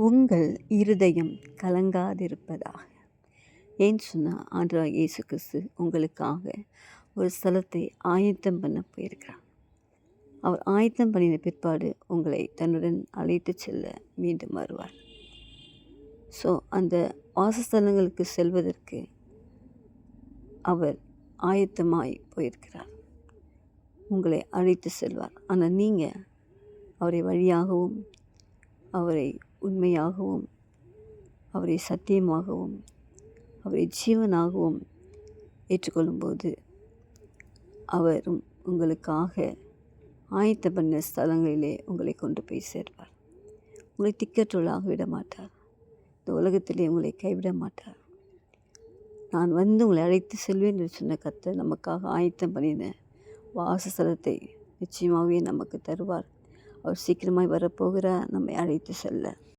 உங்கள் இருதயம் கலங்காதிருப்பதாக. ஏன்னு சொன்னால் ஆண்டவராகிய இயேசு கிறிஸ்து உங்களுக்காக ஒரு ஸ்தலத்தை ஆயத்தம் பண்ண போயிருக்கிறார். அவர் ஆயத்தம் பண்ணின பிற்பாடு உங்களை தன்னுடன் அழைத்து செல்ல மீண்டும் வருவார். ஸோ அந்த வாசஸ்தலங்களுக்கு செல்வதற்கு அவர் ஆயத்தமாய் போயிருக்கிறார். உங்களை அழைத்து செல்வார். ஆனால் நீங்கள் அவரை வழியாகவும் அவரை உண்மையாகவும் அவரை சத்தியமாகவும் அவரை ஜீவனாகவும் ஏற்றுக்கொள்ளும்போது அவரும் உங்களுக்காக ஆயத்த பண்ண ஸ்தலங்களிலே உங்களை கொண்டு போய் சேர்ப்பார். உங்களை திக்கற்றலாக விட மாட்டார். இந்த உலகத்திலே உங்களை கைவிட மாட்டார். நான் வந்து உங்களை அழைத்து செல்வேன் என்று சொன்ன கர்த்தர் நமக்காக ஆயத்தம் பண்ணின வாசஸ்தலத்தை நிச்சயமாகவே நமக்கு தருவார். அவர் சீக்கிரமாய் வரப்போகிறார் நம்மை அழைத்து செல்ல.